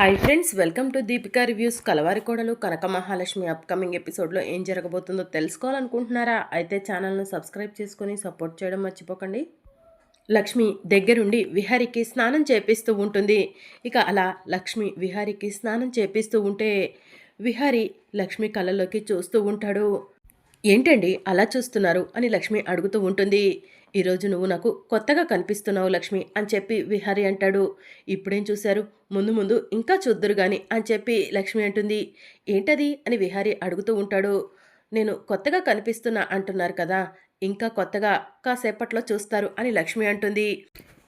Hi friends, welcome to Deepika reviews. Kalavari Kodalu Kanaka Mahalakshmi upcoming ఎపిసోడ్లో ఏం జరగబోతుందో తెలుసుకోవాలనుకుంటున్నారా? అయితే ఛానల్ను సబ్స్క్రైబ్ చేసుకొని సపోర్ట్ చేయడం మర్చిపోకండి. లక్ష్మి దగ్గరుండి విహారికి స్నానం చేపిస్తూ ఉంటుంది. ఇక అలా లక్ష్మి విహారికి స్నానం చేపిస్తూ ఉంటే విహారి లక్ష్మి కళ్ళలోకి చూస్తూ ఉంటాడు. ఏంటండి అలా చూస్తున్నారు అని లక్ష్మి అడుగుతూ ఉంటుంది. ఈరోజు నువ్వు నాకు కొత్తగా కనిపిస్తున్నావు లక్ష్మి అని చెప్పి విహారి అంటాడు. ఇప్పుడేం చూశారు, ముందు ముందు ఇంకా చూద్దురు గాని అని చెప్పి లక్ష్మి అంటుంది. ఏంటది అని విహారి అడుగుతూ ఉంటాడు. నేను కొత్తగా కనిపిస్తున్నా అంటున్నారు కదా, ఇంకా కొత్తగా కాసేపట్లో చూస్తారు అని లక్ష్మి అంటుంది.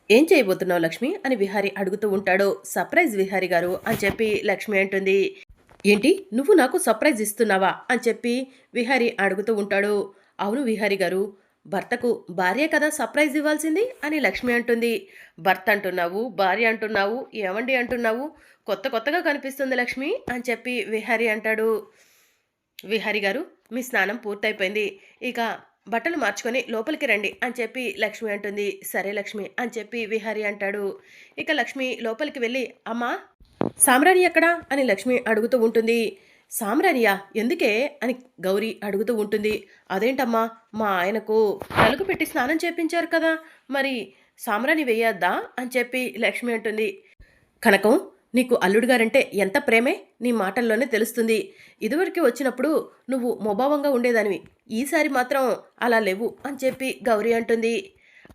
ఏం చేయబోతున్నావు లక్ష్మి అని విహారి అడుగుతూ ఉంటాడు. సర్ప్రైజ్ విహారి గారు అని చెప్పి లక్ష్మి అంటుంది. ఏంటి, నువ్వు నాకు సర్ప్రైజ్ ఇస్తున్నావా అని చెప్పి విహారి అడుగుతూ ఉంటాడు. అవును విహారి గారు, భర్తకు భార్య కదా సర్ప్రైజ్ ఇవ్వాల్సింది అని లక్ష్మి అంటుంది. భర్త అంటున్నావు, భార్య అంటున్నావు, ఏమండి అంటున్నావు, కొత్తగా కనిపిస్తుంది లక్ష్మి అని చెప్పి విహారి అంటాడు. విహారి గారు, మీ స్నానం పూర్తయిపోయింది, ఇక బట్టలు మార్చుకొని లోపలికి రండి అని చెప్పి లక్ష్మి అంటుంది. సరే లక్ష్మి అని చెప్పి విహారి అంటాడు. ఇక లక్ష్మి లోపలికి వెళ్ళి, అమ్మా సామ్రాణి ఎక్కడా అని లక్ష్మి అడుగుతూ ఉంటుంది. సామ్రాణియా ఎందుకే అని గౌరీ అడుగుతూ ఉంటుంది. అదేంటమ్మా, మా ఆయనకు నలుగు పెట్టి స్నానం చేపించారు కదా, మరి సామ్రాణి వేయద్దా అని చెప్పి లక్ష్మి అంటుంది. కనకం, నీకు అల్లుడు గారంటే ఎంత ప్రేమే నీ మాటల్లోనే తెలుస్తుంది. ఇదివరకు వచ్చినప్పుడు నువ్వు మొభావంగా ఉండేదానివి, ఈసారి మాత్రం అలా లేవు అని చెప్పి గౌరీ అంటుంది.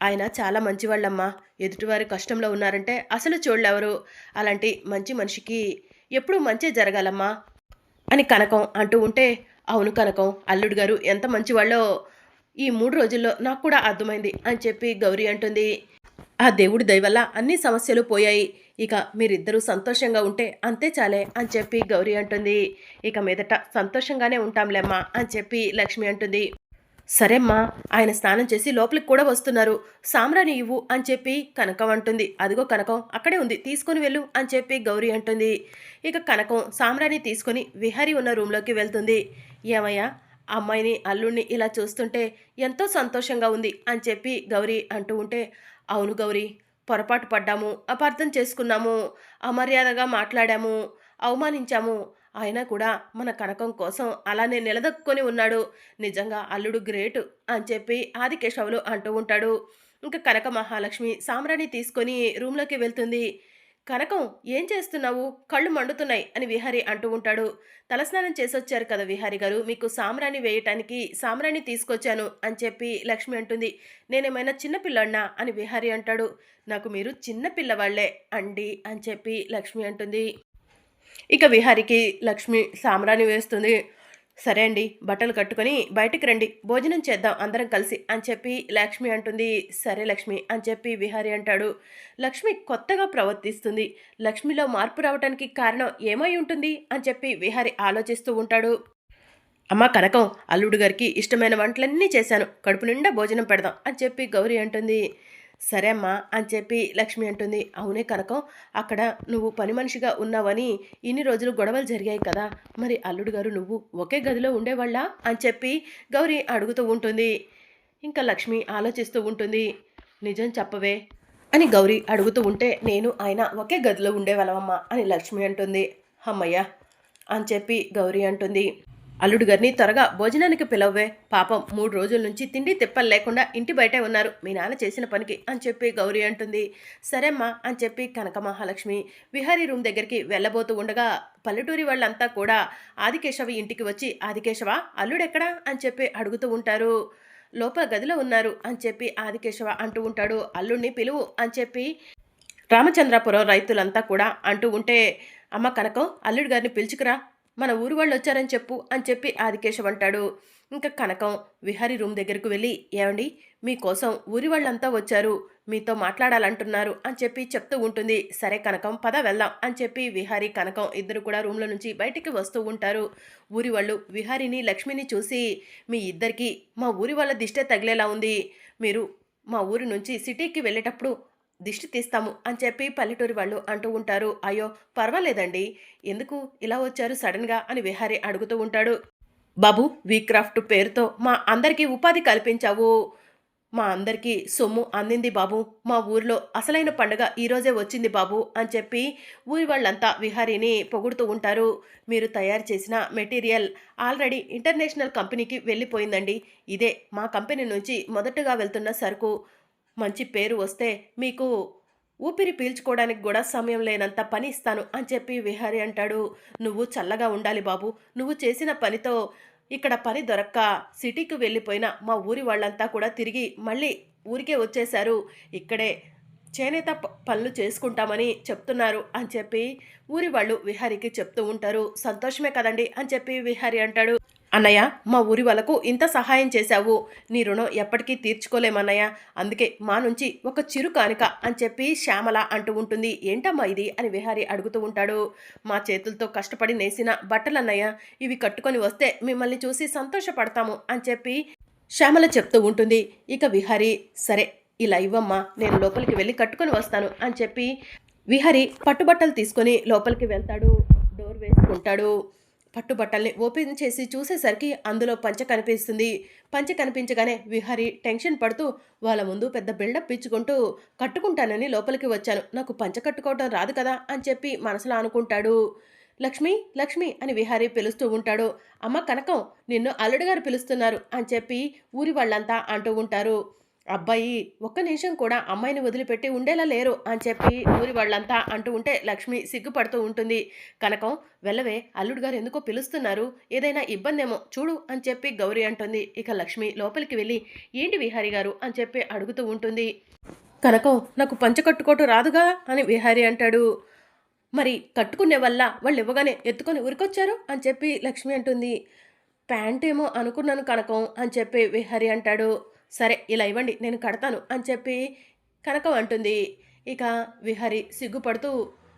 ఆయన చాలా మంచివాళ్ళమ్మా, ఎదుటివారి కష్టంలో ఉన్నారంటే అసలు చూడలేవరు, అలాంటి మంచి మనిషికి ఎప్పుడూ మంచి జరగాలమ్మా అని కనకం అంటూ ఉంటే, అవును కనకం, అల్లుడు గారు ఎంత మంచివాళ్ళో ఈ 3 రోజుల్లో నాకు కూడా అర్థమైంది అని చెప్పి గౌరీ అంటుంది. ఆ దేవుడి దయవల్ల అన్ని సమస్యలు పోయాయి, ఇక మీరిద్దరూ సంతోషంగా ఉంటే అంతే చాలే అని చెప్పి గౌరీ అంటుంది. ఇక మీదట సంతోషంగానే ఉంటాంలేమ్మా అని చెప్పి లక్ష్మి అంటుంది. సరేమ్మా, ఆయన స్నానం చేసి లోపలికి కూడా వస్తున్నారు, సామ్రాణి ఇవ్వు అని చెప్పి కనకం అంటుంది. అదిగో కనకం అక్కడే ఉంది, తీసుకొని వెళ్ళు అని చెప్పి గౌరీ అంటుంది. ఇక కనకం సామ్రాణి తీసుకొని విహారీ ఉన్న రూమ్లోకి వెళ్తుంది. ఏమయ్యా, అమ్మాయిని అల్లుడిని ఇలా చూస్తుంటే ఎంతో సంతోషంగా ఉంది అని చెప్పి గౌరీ అంటూ ఉంటే, అవును గౌరీ, పొరపాటు పడ్డాము, అపార్థం చేసుకున్నాము, అమర్యాదగా మాట్లాడాము, అవమానించాము, అయినా కూడా మన కనకం కోసం అలానే నిలదొక్కుని ఉన్నాడు, నిజంగా అల్లుడు గ్రేటు అని చెప్పి ఆదికేశవులు అంటూ ఉంటాడు. ఇంకా కనక మహాలక్ష్మి సామ్రాణి తీసుకొని రూమ్లోకి వెళ్తుంది. కనకం, ఏం చేస్తున్నావు, కళ్ళు మండుతున్నాయి అని విహారి అంటూ ఉంటాడు. తలస్నానం చేసొచ్చారు కదా విహారి గారు, మీకు సామ్రాణి వేయటానికి సామ్రాణి తీసుకొచ్చాను అని చెప్పి లక్ష్మి అంటుంది. నేనేమైనా చిన్నపిల్లన్నా అని విహారి అంటాడు. నాకు మీరు చిన్న పిల్లవాళ్లే అండి అని చెప్పి లక్ష్మి అంటుంది. ఇక విహారికి లక్ష్మి సామ్రాణి వేస్తుంది. సరే అండి, బట్టలు కట్టుకొని బయటికి రండి, భోజనం చేద్దాం అందరం కలిసి అని చెప్పి లక్ష్మి అంటుంది. సరే లక్ష్మి అని చెప్పి విహారి అంటాడు. లక్ష్మి కొత్తగా ప్రవర్తిస్తుంది, లక్ష్మిలో మార్పు రావడానికి కారణం ఏమై ఉంటుంది అని చెప్పి విహారి ఆలోచిస్తూ ఉంటాడు. అమ్మ కనకం, అల్లుడు గారికి ఇష్టమైన వంటలన్నీ చేశాను, కడుపు నిండా భోజనం పెడదాం అని చెప్పి గౌరీ అంటుంది. సరే అమ్మా అని చెప్పి లక్ష్మి అంటుంది. అవునే కనకం, అక్కడ నువ్వు పని మనిషిగా ఉన్నావని ఇన్ని రోజులు గొడవలు జరిగాయి కదా, మరి అల్లుడు గారు నువ్వు ఒకే గదిలో ఉండేవాళ్ళ అని చెప్పి గౌరీ అడుగుతూ ఉంటుంది. ఇంకా లక్ష్మి ఆలోచిస్తూ ఉంటుంది. నిజం చెప్పవే అని గౌరీ అడుగుతూ ఉంటే, నేను ఆయన ఒకే గదిలో ఉండేవాళ్ళమమ్మా అని లక్ష్మి అంటుంది. అమ్మయ్య అని చెప్పి గౌరీ అంటుంది. అల్లుడు గారిని త్వరగా భోజనానికి పిలవవే, పాపం 3 రోజుల నుంచి తిండి తిప్పలు లేకుండా ఇంటి బయటే ఉన్నారు మీ నాన్న చేసిన పనికి అని చెప్పి గౌరీ అంటుంది. సరేమ్మా అని చెప్పి కనక మహాలక్ష్మి విహారీ రూమ్ దగ్గరికి వెళ్ళబోతూ ఉండగా పల్లెటూరి వాళ్ళంతా కూడా ఆదికేశవ ఇంటికి వచ్చి, ఆదికేశవ అల్లుడెక్కడా అని చెప్పి అడుగుతూ ఉంటారు. లోపల గదిలో ఉన్నారు అని చెప్పి ఆదికేశవ అంటూ ఉంటాడు. అల్లుడిని పిలువు అని చెప్పి రామచంద్రాపురం రైతులంతా కూడా అంటూ ఉంటే, అమ్మ కనకం, అల్లుడు గారిని పిలుచుకురా, మన ఊరు వాళ్ళు వచ్చారని చెప్పు అని చెప్పి ఆదికేశవ్ అంటాడు. ఇంకా కనకం విహారీ రూమ్ దగ్గరకు వెళ్ళి, ఏమండి, మీకోసం ఊరి వాళ్ళంతా వచ్చారు, మీతో మాట్లాడాలంటున్నారు అని చెప్పి చెప్తూ ఉంటుంది. సరే కనకం, పద వెళ్దాం అని చెప్పి విహారీ కనకం ఇద్దరు కూడా రూమ్లో నుంచి బయటికి వస్తూ ఉంటారు. ఊరి వాళ్ళు విహారీని లక్ష్మిని చూసి, మీ ఇద్దరికి మా ఊరి వాళ్ళ దిష్టే తగిలేలా ఉంది, మీరు మా ఊరి నుంచి సిటీకి వెళ్ళేటప్పుడు దిష్టి తీస్తాము అని చెప్పి పల్లెటూరి వాళ్ళు అంటూ ఉంటారు. అయ్యో పర్వాలేదండి, ఎందుకు ఇలా వచ్చారు సడన్గా అని విహారీ అడుగుతూ ఉంటాడు. బాబు, వీక్రాఫ్ట్ పేరుతో మా అందరికీ ఉపాధి కల్పించావు, మా అందరికీ సొమ్ము అందింది బాబు. మా ఊర్లో అసలైన పండుగ ఈరోజే వచ్చింది బాబు అని చెప్పి ఊరి వాళ్ళంతా విహారీని పొగుడుతూ ఉంటారు. మీరు తయారు చేసిన మెటీరియల్ ఆల్రెడీ ఇంటర్నేషనల్ కంపెనీకి వెళ్ళిపోయిందండి. ఇదే మా కంపెనీ నుంచి మొదటగా వెళ్తున్న సరుకు. మంచి పేరు వస్తే మీకు ఊపిరి పీల్చుకోవడానికి కూడా సమయం లేనంత పని ఇస్తాను అని చెప్పి విహారీ అంటాడు. నువ్వు చల్లగా ఉండాలి బాబు. నువ్వు చేసిన పనితో ఇక్కడ పని దొరక్క సిటీకి వెళ్ళిపోయిన మా ఊరి వాళ్ళంతా కూడా తిరిగి మళ్ళీ ఊరికే వచ్చేశారు. ఇక్కడే చేనేత పనులు చేసుకుంటామని చెప్తున్నారు అని చెప్పి ఊరి వాళ్ళు విహారీకి చెప్తూ ఉంటారు. సంతోషమే కదండి అని చెప్పి విహారీ అంటాడు. అన్నయ్య, మా ఊరి వాళ్ళకు ఇంత సహాయం చేశావు. నీ రుణం ఎప్పటికీ తీర్చుకోలేమన్నయ్య. అందుకే మా నుంచి ఒక చిరు కానుక అని చెప్పి శ్యామల అంటూ ఉంటుంది. ఏంటమ్మా ఇది అని విహారీ అడుగుతూ ఉంటాడు. మా చేతులతో కష్టపడి నేసిన బట్టలన్నయ్య, ఇవి కట్టుకొని వస్తే మిమ్మల్ని చూసి సంతోషపడతాము అని చెప్పి శ్యామల చెప్తూ ఉంటుంది. ఇక విహారీ, సరే ఇలా ఇవ్వమ్మా, నేను లోపలికి వెళ్ళి కట్టుకొని వస్తాను అని చెప్పి విహారీ పట్టుబట్టలు తీసుకొని లోపలికి వెళ్తాడు. డోర్ వేసుకుంటాడు. పట్టుబట్టల్ని ఓపెన్ చేసి చూసేసరికి అందులో పంచ కనిపిస్తుంది. పంచ కనిపించగానే విహారీ టెన్షన్ పడుతూ వాళ్ళ ముందు పెద్ద బిల్డప్ ఇచ్చుకుంటూ కట్టుకుంటానని లోపలికి వచ్చాను, నాకు పంచ కట్టుకోవడం రాదు కదా అని చెప్పి మనసులో అనుకుంటాడు. లక్ష్మి, లక్ష్మి అని విహారీ పిలుస్తూ ఉంటాడు. అమ్మ కనకం, నిన్ను అల్లుడు గారు పిలుస్తున్నారు అని చెప్పి ఊరి వాళ్ళంతా అంటూ ఉంటారు. అబ్బాయి ఒక్క నిమిషం కూడా అమ్మాయిని వదిలిపెట్టి ఉండేలా లేరు అని చెప్పి ఊరి వాళ్ళంతా అంటూ ఉంటే లక్ష్మి సిగ్గుపడుతూ ఉంటుంది. కనకం, వెళ్ళవే, అల్లుడు గారు ఎందుకో పిలుస్తున్నారు, ఏదైనా ఇబ్బందేమో చూడు అని చెప్పి గౌరీ అంటుంది. ఇక లక్ష్మి లోపలికి వెళ్ళి ఏంటి విహారీ గారు అని చెప్పి అడుగుతూ ఉంటుంది. కనకం, నాకు పంచ కట్టుకోవటం రాదుగా అని విహారీ అంటాడు. మరి కట్టుకునే వల్ల వాళ్ళు ఇవ్వగానే ఎత్తుకొని ఉరికొచ్చారు అని చెప్పి లక్ష్మి అంటుంది. ప్యాంట్ ఏమో అనుకున్నాను కనకం అని చెప్పి విహారీ అంటాడు. సరే ఇలా ఇవ్వండి, నేను కడతాను అని చెప్పి కనకం అంటుంది. ఇక విహారీ సిగ్గుపడుతూ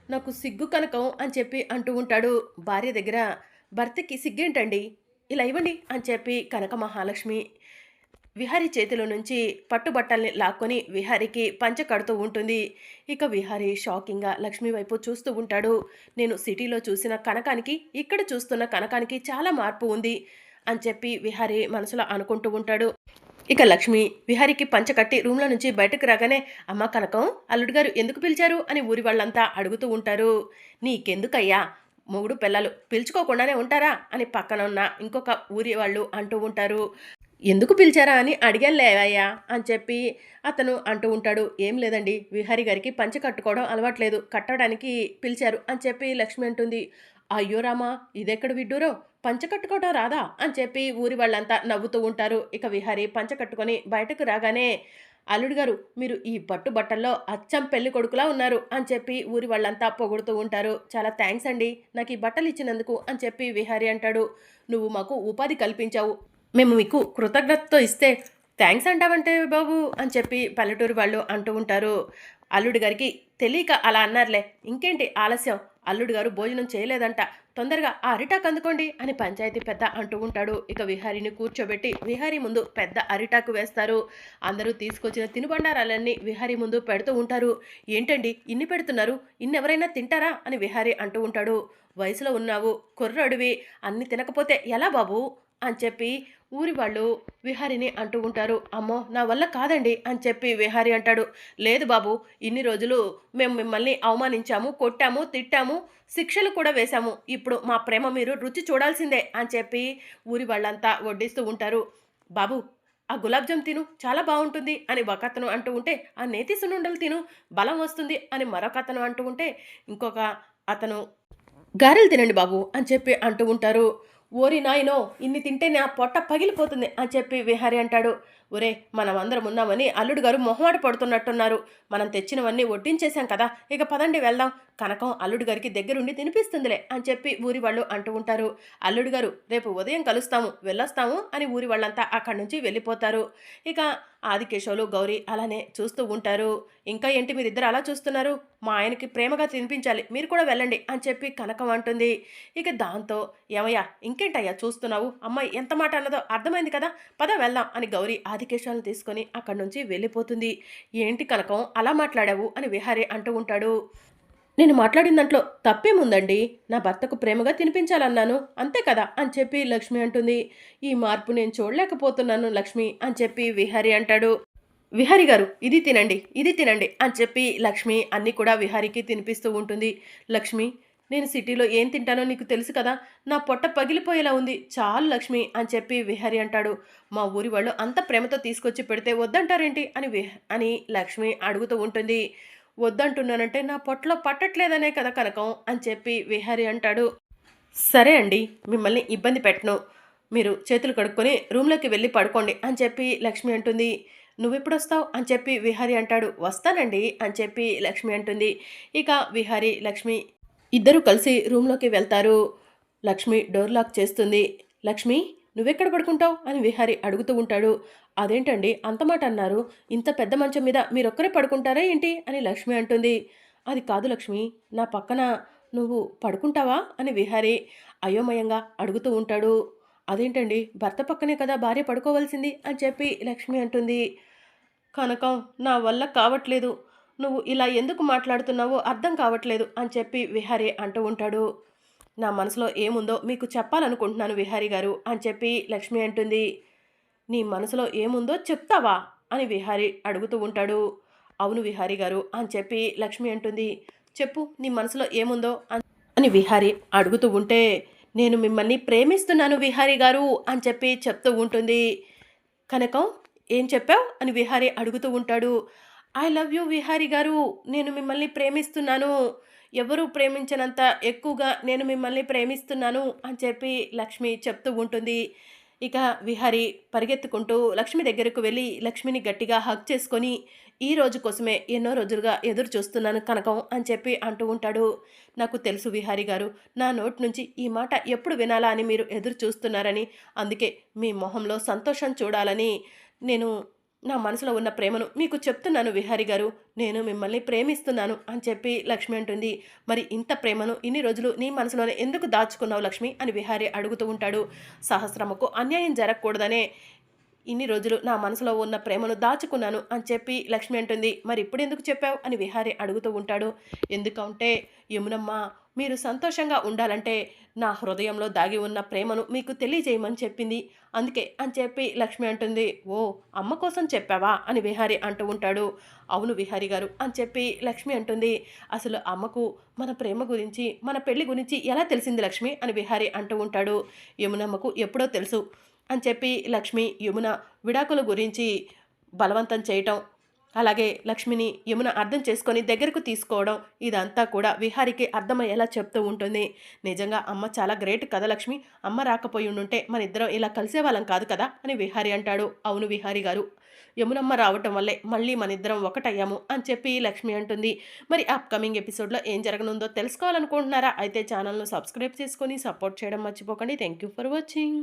నాకు సిగ్గు కనకం అని చెప్పి అంటూ ఉంటాడు. భార్య దగ్గర భర్తకి సిగ్గేంటండి, ఇలా ఇవ్వండి అని చెప్పి కనక మహాలక్ష్మి విహారీ చేతిలో నుంచి పట్టుబట్టల్ని లాక్కొని విహారీకి పంచ కడుతూ ఉంటుంది. ఇక విహారీ షాకింగ్గా లక్ష్మి వైపు చూస్తూ ఉంటాడు. నేను సిటీలో చూసిన కనకానికి ఇక్కడ చూస్తున్న కనకానికి చాలా మార్పు ఉంది అని చెప్పి విహారీ మనసులో అనుకుంటూ ఉంటాడు. ఇక లక్ష్మి విహారీకి పంచ కట్టి రూమ్లో నుంచి బయటకు రాగానే అమ్మ కనకం, అల్లుడు గారు ఎందుకు పిలిచారు అని ఊరి వాళ్ళంతా అడుగుతూ ఉంటారు. నీకెందుకయ్యా, మొగుడు పిల్లలు పిలుచుకోకుండానే ఉంటారా అని పక్కన ఉన్న ఇంకొక ఊరి వాళ్ళు అంటూ ఉంటారు. ఎందుకు పిలిచారా అని అడిగానులేవయ్యా అని చెప్పి అతను అంటూ ఉంటాడు. ఏం లేదండి, విహారీ గారికి పంచ కట్టుకోవడం అలవాట్లేదు, కట్టడానికి పిలిచారు అని చెప్పి లక్ష్మి అంటుంది. అయ్యో రామా, ఇదెక్కడ విడ్డూరో, పంచ కట్టుకోవడం రాదా అని చెప్పి ఊరి వాళ్ళంతా నవ్వుతూ ఉంటారు. ఇక విహారీ పంచ కట్టుకొని బయటకు రాగానే అల్లుడు గారు, మీరు ఈ బట్టల్లో అచ్చం పెళ్లి కొడుకులా ఉన్నారు అని చెప్పి ఊరి వాళ్ళంతా పొగుడుతూ ఉంటారు. చాలా థ్యాంక్స్ అండి నాకు ఈ బట్టలు ఇచ్చినందుకు అని చెప్పి విహారీ అంటాడు. నువ్వు మాకు ఉపాధి కల్పించావు, మేము మీకు కృతజ్ఞతతో ఇస్తే థ్యాంక్స్ అంటావంటే బాబు అని చెప్పి పల్లెటూరు వాళ్ళు అంటూ ఉంటారు. అల్లుడు గారికి తెలియక అలా అన్నారులే, ఇంకేంటి ఆలస్యం, అల్లుడు గారు భోజనం చేయలేదంట, తొందరగా ఆ అరిటాకు అందుకోండి అని పంచాయతీ పెద్ద అంటూ ఉంటాడు. ఇక విహారీని కూర్చోబెట్టి విహారీ ముందు పెద్ద అరిటాకు వేస్తారు. అందరూ తీసుకొచ్చిన తినుబండారాలన్నీ విహారీ ముందు పెడుతూ ఉంటారు. ఏంటండి ఇన్ని పెడుతున్నారు, ఇన్నెవరైనా తింటారా అని విహారీ అంటూ ఉంటాడు. వయసులో ఉన్నావు, కుర్రడివి, అన్ని తినకపోతే ఎలా బాబు అని చెప్పి ఊరి వాళ్ళు విహారిని అంటూ ఉంటారు. అమ్మో నా వల్ల కాదండి అని చెప్పి విహారీ అంటాడు. లేదు బాబు, ఇన్ని రోజులు మేము మిమ్మల్ని అవమానించాము, కొట్టాము, తిట్టాము, శిక్షలు కూడా వేశాము, ఇప్పుడు మా ప్రేమ మీరు రుచి చూడాల్సిందే అని చెప్పి ఊరి వాళ్ళంతా వడ్డిస్తూ ఉంటారు. బాబు, ఆ గులాబ్ జామ్ తిను, చాలా బాగుంటుంది అని ఒక అతను అంటూ ఉంటే, ఆ నేతి సున్నుండలు తిను, బలం వస్తుంది అని మరొక అతను అంటూ ఉంటే, ఇంకొక అతను గారెలు తినండి బాబు అని చెప్పి అంటూ ఉంటారు. ఓరి నాయనో, ఇన్ని తింటే నా పొట్ట పగిలిపోతుంది అని చెప్పి విహారీ అంటాడు. ఒరే, మనం అందరం ఉన్నామని అల్లుడు గారు మొహమాట పడుతున్నట్టున్నారు, మనం తెచ్చినవన్నీ వడ్డించేశాం కదా, ఇక పదండి వెళ్దాం, కనకం అల్లుడు గారికి దగ్గరుండి తినిపిస్తుందిలే అని చెప్పి ఊరి వాళ్ళు అంటూ ఉంటారు. అల్లుడు గారు రేపు ఉదయం కలుస్తాము, వెళ్ళొస్తాము అని ఊరి వాళ్ళంతా అక్కడి నుంచి వెళ్ళిపోతారు. ఇక ఆదికేశవులు గౌరీ అలానే చూస్తూ ఉంటారు. ఇంకా ఏంటి మీరిద్దరు అలా చూస్తున్నారు, మా ఆయనకి ప్రేమగా తినిపించాలి, మీరు కూడా వెళ్ళండి అని చెప్పి కనకం అంటుంది. ఇక దాంతో ఏమయ్యా ఇంకేంటయ్యా చూస్తున్నావు, అమ్మాయి ఎంత మాట అన్నదో అర్థమైంది కదా, పద వెళ్దాం అని గౌరీ ఆదికేశవులను తీసుకొని అక్కడి నుంచి వెళ్ళిపోతుంది. ఏంటి కనకం అలా మాట్లాడావు అని విహారీ అంటూ ఉంటాడు. నేను మాట్లాడిన దాంట్లో తప్పేముందండి, నా భర్తకు ప్రేమగా తినిపించాలన్నాను అంతే కదా అని చెప్పి లక్ష్మి అంటుంది. ఈ మార్పు నేను చూడలేకపోతున్నాను లక్ష్మి అని చెప్పి విహారీ అంటాడు. విహారి గారు ఇది తినండి, ఇది తినండి అని చెప్పి లక్ష్మి అన్నీ కూడా విహారికి తినిపిస్తూ ఉంటుంది. లక్ష్మి, నేను సిటీలో ఏం తింటానో నీకు తెలుసు కదా! నా పొట్ట పగిలిపోయేలా ఉంది. చాలు లక్ష్మి అని చెప్పి విహారి అంటాడు. మా ఊరి వాళ్ళు అంత ప్రేమతో తీసుకొచ్చి పెడితే వద్దంటారేంటి అని లక్ష్మి అడుగుతూ ఉంటుంది. వద్దంటున్నానంటే నా పొట్టలో పట్టట్లేదనే కదా కనకం అని చెప్పి విహారి అంటాడు. సరే అండి, మిమ్మల్ని ఇబ్బంది పెట్టను. మీరు చేతులు కడుక్కొని రూమ్‌లోకి వెళ్లి పడుకోండి అని చెప్పి లక్ష్మి అంటుంది. నువ్వెప్పుడొస్తావు అని చెప్పి విహారి అంటాడు. వస్తానండి అని చెప్పి లక్ష్మి అంటుంది. ఇక విహారి, లక్ష్మి ఇద్దరూ కలిసి రూమ్‌లోకి వెళ్తారు. లక్ష్మి డోర్ లాక్ చేస్తుంది. లక్ష్మి, నువ్వెక్కడ పడుకుంటావు అని విహారి అడుగుతూ ఉంటాడు. అదేంటండి అంత మాట అన్నారు? ఇంత పెద్ద మంచం మీద మీరొక్కరే పడుకుంటారా ఏంటి అని లక్ష్మి అంటుంది. అది కాదు లక్ష్మి, నా పక్కన నువ్వు పడుకుంటావా అని విహారి అయోమయంగా అడుగుతూ ఉంటాడు. అదేంటండి, భర్త పక్కనే కదా భార్య పడుకోవాల్సింది అని చెప్పి లక్ష్మి అంటుంది. కనకం, నా వల్ల కావట్లేదు. నువ్వు ఇలా ఎందుకు మాట్లాడుతున్నావో అర్థం కావట్లేదు అని చెప్పి విహారి అంటూ ఉంటాడు. నా మనసులో ఏముందో మీకు చెప్పాలనుకుంటున్నాను విహారి గారు అని చెప్పి లక్ష్మి అంటుంది. నీ మనసులో ఏముందో చెప్తావా అని విహారి అడుగుతూ ఉంటాడు. అవును విహారి గారు అని చెప్పి లక్ష్మి అంటుంది. చెప్పు, నీ మనసులో ఏముందో అని విహారి అడుగుతూ ఉంటే, నేను మిమ్మల్ని ప్రేమిస్తున్నాను విహారి గారు అని చెప్పి చెప్తూ ఉంటుంది. కనకం, ఏం చెప్పావు అని విహారి అడుగుతూ ఉంటాడు. ఐ లవ్ యూ విహారి గారు, నేను మిమ్మల్ని ప్రేమిస్తున్నాను. ఎవరూ ప్రేమించనంత ఎక్కువగా నేను మిమ్మల్ని ప్రేమిస్తున్నాను అని చెప్పి లక్ష్మి చెప్తూ ఉంటుంది. ఇక విహారి పరిగెత్తుకుంటూ లక్ష్మి దగ్గరకు వెళ్ళి లక్ష్మిని గట్టిగా హగ్ చేసుకొని, ఈ రోజు కోసమే ఎన్నో రోజులుగా ఎదురు చూస్తున్నాను కనకం అని చెప్పి అంటూ ఉంటాడు. నాకు తెలుసు విహారి గారు, నా నోటి నుంచి ఈ మాట ఎప్పుడు వినాలా అని మీరు ఎదురు చూస్తున్నారని, అందుకే మీ మొహంలో సంతోషం చూడాలని నేను నా మనసులో ఉన్న ప్రేమను మీకు చెప్తున్నాను విహారి గారు. నేను మిమ్మల్ని ప్రేమిస్తున్నాను అని చెప్పి లక్ష్మి అంటుంది. మరి ఇంత ప్రేమను ఇన్ని రోజులు నీ మనసులోనే ఎందుకు దాచుకున్నావు లక్ష్మి అని విహారి అడుగుతూ ఉంటాడు. సహస్రమ్మకు అన్యాయం జరగకూడదనే ఇన్ని రోజులు నా మనసులో ఉన్న ప్రేమను దాచుకున్నాను అని చెప్పి లక్ష్మి అంటుంది. మరి ఇప్పుడు ఎందుకు చెప్పావు అని విహారి అడుగుతూ ఉంటాడు. ఎందుకంటే యమునమ్మ, మీరు సంతోషంగా ఉండాలంటే నా హృదయంలో దాగి ఉన్న ప్రేమను మీకు తెలియజేయమని చెప్పింది, అందుకే అని చెప్పి లక్ష్మి అంటుంది. ఓ, అమ్మ కోసం చెప్పావా అని విహారి అంటూ ఉంటాడు. అవును విహారి గారు అని చెప్పి లక్ష్మి అంటుంది. అసలు అమ్మకు మన ప్రేమ గురించి, మన పెళ్లి గురించి ఎలా తెలిసింది లక్ష్మి అని విహారి అంటూ ఉంటాడు. యమునమ్మకు ఎప్పుడో తెలుసు అని చెప్పి లక్ష్మి యమున విడాకుల గురించి బలవంతం చేయటం, అలాగే లక్ష్మిని యమున అర్థం చేసుకొని దగ్గరకు తీసుకోవడం, ఇదంతా కూడా విహారికి అర్థమయ్యేలా చెప్తూ ఉంటుంది. నిజంగా అమ్మ చాలా గ్రేట్ కదా లక్ష్మి, అమ్మ రాకపోయి ఉండుంటే మన ఇద్దరం ఇలా కలిసేవాళ్ళం కాదు కదా అని విహారి అంటాడు. అవును విహారి గారు, యమునమ్మ రావటం వల్లే మళ్ళీ మన ఇద్దరం ఒకటయ్యాము అని చెప్పి లక్ష్మి అంటుంది. మరి అప్కమింగ్ ఎపిసోడ్లో ఏం జరగనుందో తెలుసుకోవాలనుకుంటున్నారా? అయితే ఛానల్ను సబ్స్క్రైబ్ చేసుకొని సపోర్ట్ చేయడం మర్చిపోకండి. Thank you for watching.